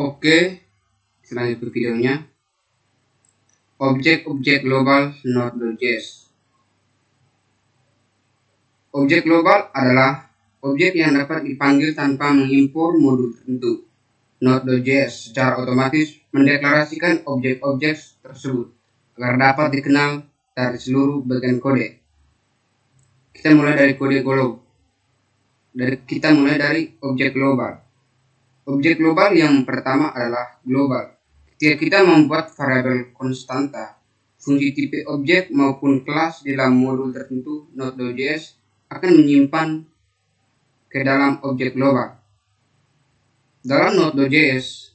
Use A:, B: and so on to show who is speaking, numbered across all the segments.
A: Oke, selanjut ke videonya. Objek-objek global Node.js. Objek global adalah objek yang dapat dipanggil tanpa mengimpor modul tertentu. Node.js secara otomatis mendeklarasikan objek-objek tersebut agar dapat dikenal dari seluruh bagian kode. Kita mulai dari objek global. Objek global yang pertama adalah global. Ketika kita membuat variabel konstanta, fungsi tipe objek maupun kelas di dalam modul tertentu, Node.js akan menyimpan ke dalam objek global. Dalam Node.js,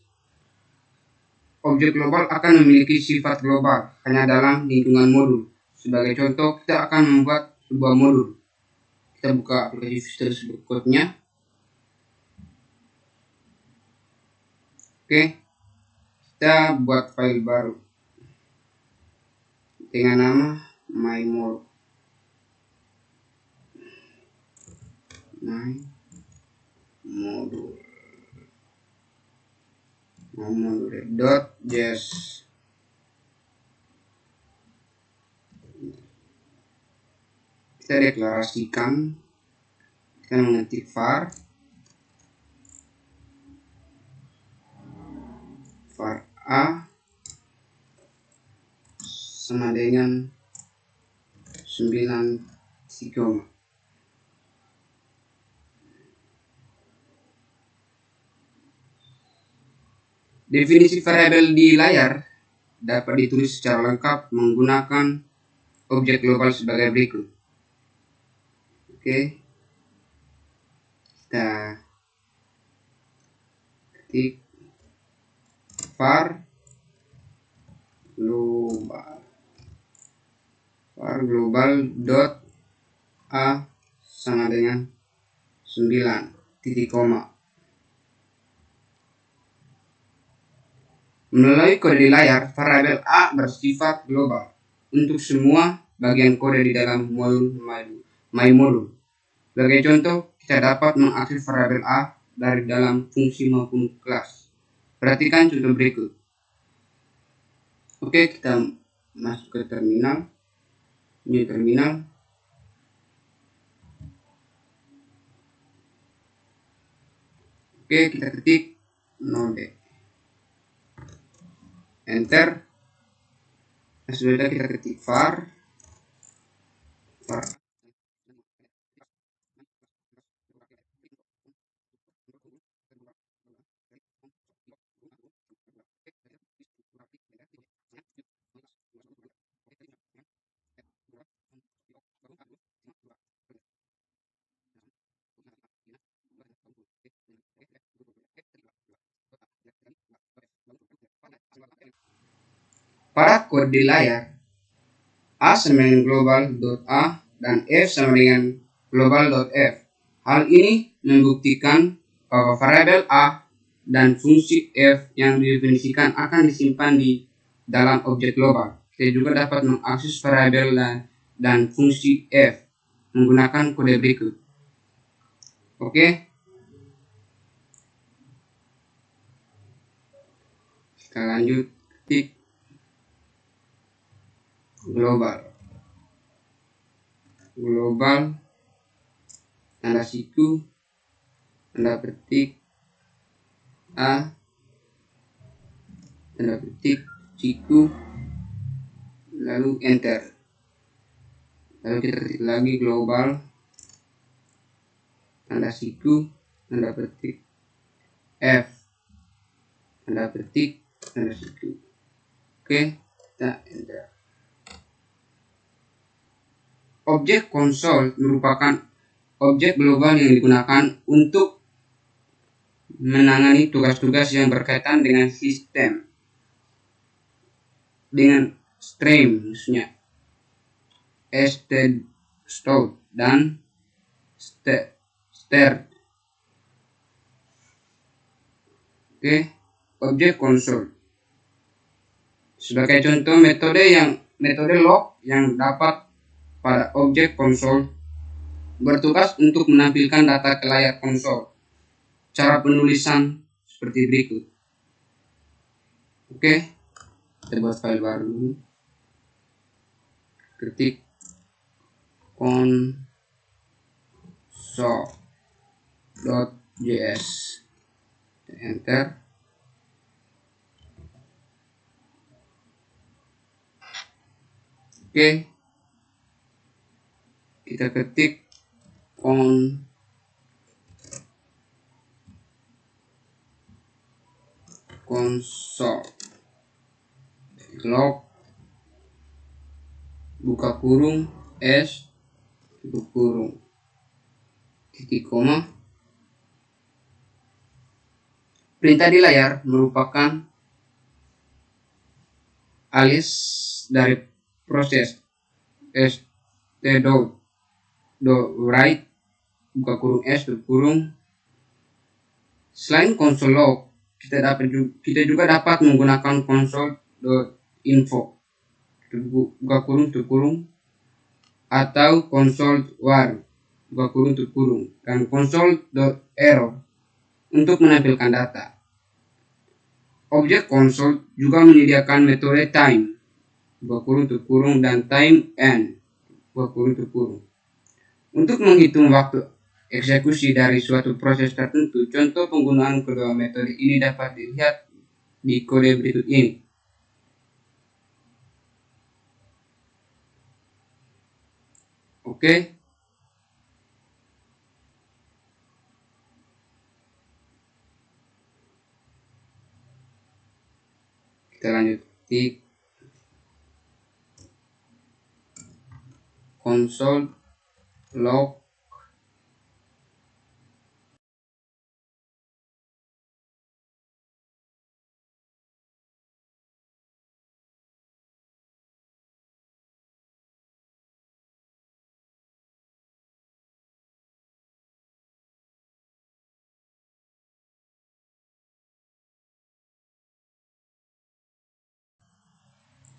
A: objek global akan memiliki sifat global hanya dalam lingkungan modul. Sebagai contoh, kita akan membuat sebuah modul. Kita buka aplikasi Visual Studio Code-nya. Oke, kita buat file baru dengan nama mymodul. mymodul.js. Kita deklarasikan, kita mengetik var a sama dengan 9 sigma. Definisi variabel di layar dapat ditulis secara lengkap menggunakan objek global sebagai berikut. Oke, kita ketik var global dot a sama dengan 9 titik koma. Melalui kode di layar, variabel a bersifat global untuk semua bagian kode di dalam modul mymodul. Sebagai contoh, kita dapat mengakses variabel a dari dalam fungsi maupun kelas. Perhatikan contoh berikut. Oke, kita masuk ke terminal. Ini terminal. Oke, kita ketik node. Enter. Sesudah kita ketik var pada kode di layar, a sama dengan global.a dan f sama dengan global.f. Hal ini membuktikan bahwa variabel a dan fungsi f yang didefinisikan akan disimpan di dalam objek global. Kita juga dapat mengakses variabel dan fungsi f menggunakan kode berikut. Oke, kita lanjut ketik global tanda siku tanda petik a tanda petik siku, lalu enter. Lalu kita ketik lagi global tanda siku tanda petik f tanda petik tanda siku. Oke, kita enter. Objek konsol merupakan objek global yang digunakan untuk menangani tugas-tugas yang berkaitan dengan sistem, dengan stream, maksudnya start dan start. Oke, objek konsol. Sebagai contoh, metode log yang dapat pada objek konsol bertugas untuk menampilkan data ke layar konsol. Cara penulisan seperti berikut. Oke, kita buat file baru dulu. Ketik console.js, enter. Oke, kita ketik console log buka kurung s tutup kurung titik koma. Perintah di layar merupakan alias dari proses st.write buka kurung s tutup kurung. Selain console log, kita juga dapat menggunakan console.info buka kurung tutup kurung atau console.war buka kurung tutup kurung dan console.error untuk menampilkan data. Objek konsol juga menyediakan metode time buka kurung tutup kurung dan time end buka kurung tutup kurung untuk menghitung waktu eksekusi dari suatu proses tertentu. Contoh penggunaan kedua metode ini dapat dilihat di kode berikut ini. Oke. Kita lanjut ketik console log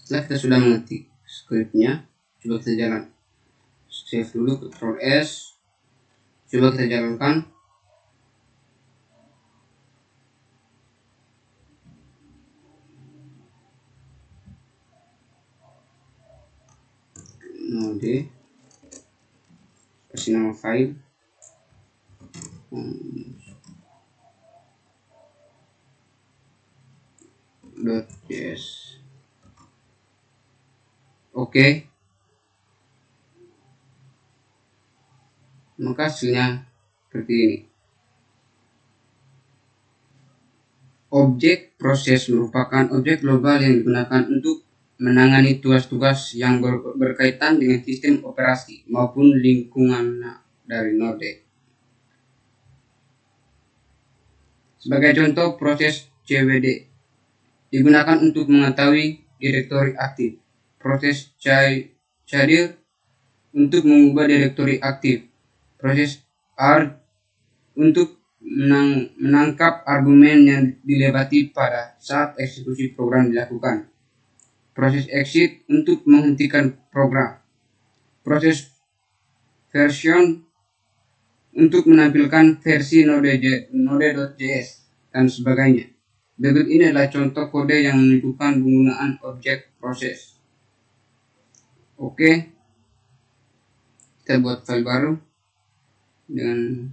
A: Setelah kita sudah mengetik scriptnya, coba kita jalan. Save dulu, Ctrl S. Coba kita jalankan. Node, kasih nama file .js. Oke. Maka hasilnya seperti ini. Objek proses merupakan objek global yang digunakan untuk menangani tugas-tugas yang berkaitan dengan sistem operasi maupun lingkungan dari node. Sebagai contoh, proses cwd digunakan untuk mengetahui direktori aktif, proses cadir untuk mengubah direktori aktif, proses arg untuk menangkap argumen yang dilewati pada saat eksekusi program dilakukan, proses exit untuk menghentikan program, proses version untuk menampilkan versi node.js dan sebagainya. Berikut ini adalah contoh kode yang menunjukkan penggunaan objek proses. Oke, kita buat file baru dengan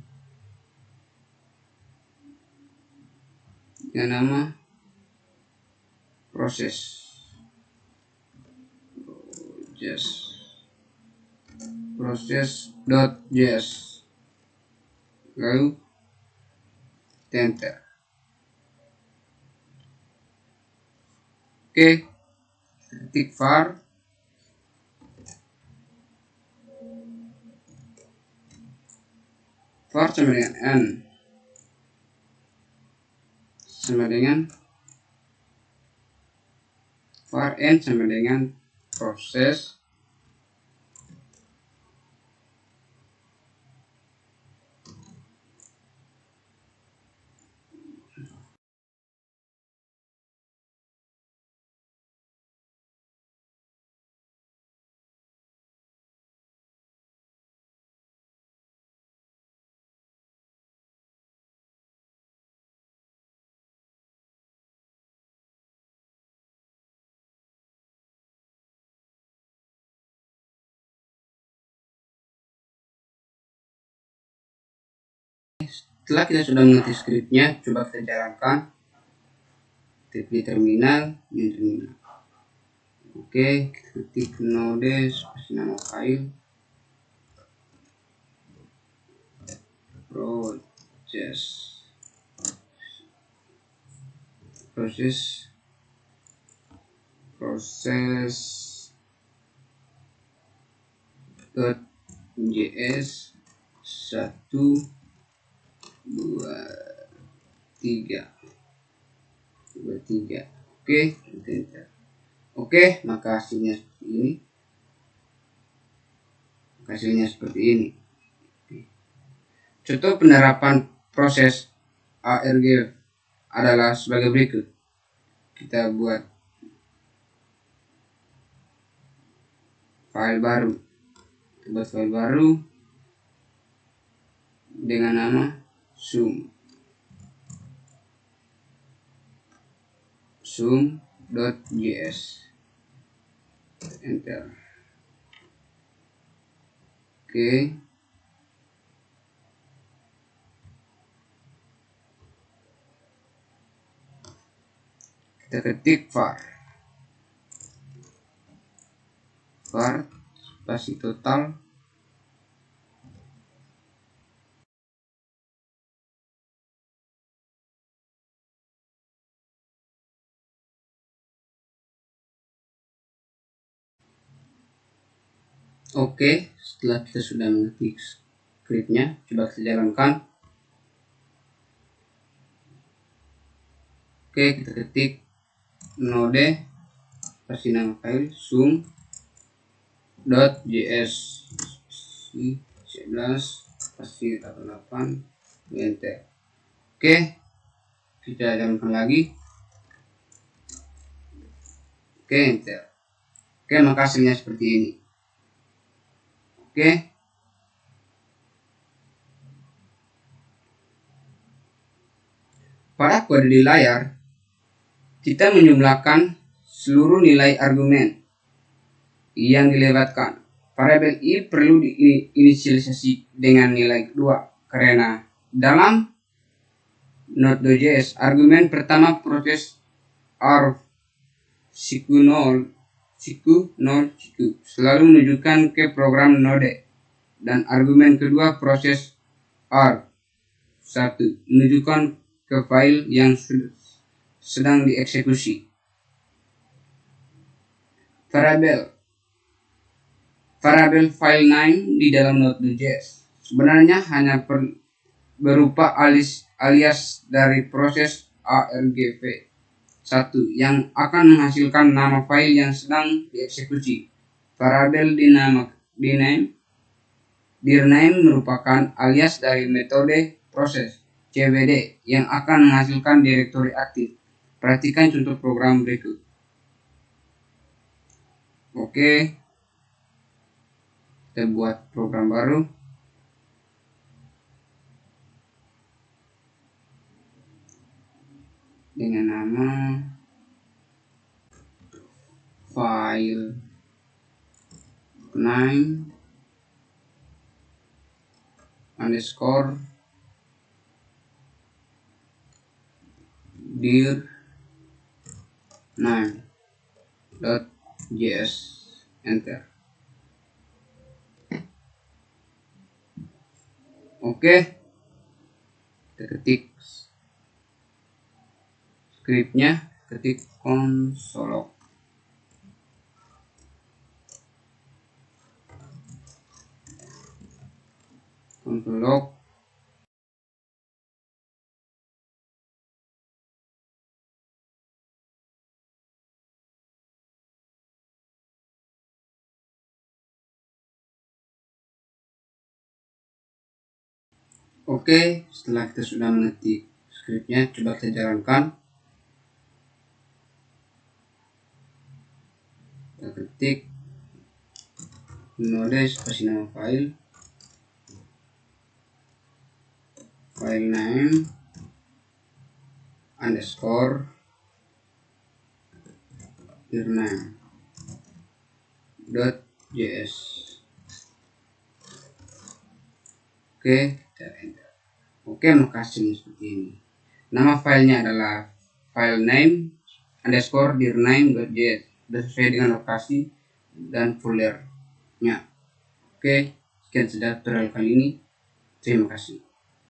A: nama proses.js, lalu enter. Oke, ketik var sama dengan n sama dengan var n sama dengan proses setelah kita sudah mengerti skripnya, coba kita jalankan. Ketik di terminal, Oke, kita ketik node spasi nama file proses.js 1 2 3. Oke, enter. Oke, maka hasilnya seperti ini. Contoh penerapan proses ARG adalah sebagai berikut. Kita buat file baru, dengan nama sum.js. Enter. Oke. Kita ketik var spasi total Oke, setelah kita sudah mengetik skripnya, coba kita jalankan. Oke, kita ketik node spasi nama file sum.js 11 spasi 88, enter. Oke, kita jalankan lagi. Oke, enter. Oke, maka hasilnya seperti ini. Oke. Pada kode di layar, kita menjumlahkan seluruh nilai argumen yang dilewatkan. Variabel i perlu diinisialisasi dengan nilai kedua, karena dalam Node.js argumen pertama proses arg siku 0 selalu menunjukkan ke program node, dan argumen kedua proses arg 1 menunjukkan ke file yang sedang dieksekusi. Variabel file name di dalam Node.js sebenarnya hanya berupa alias dari proses argv1 yang akan menghasilkan nama file yang sedang dieksekusi. Variabel dirname merupakan alias dari metode proses cwd yang akan menghasilkan direktori aktif. Perhatikan contoh program berikut. Oke, kita buat program baru. Dengan nama file name underscore dir name.js, enter. Oke, kita ketik skripnya, ketik konsolog. Oke, setelah kita sudah mengetik skripnya, coba kita jalankan. Kita ketik node spasi nama file name underscore dirname.js. Oke, kita enter. Oke, makasih seperti ini. Nama filenya adalah file name underscore dirname.js, sudah sesuai dengan lokasi dan foldernya. Oke, sekian sudah tutorial kali ini. Terima kasih.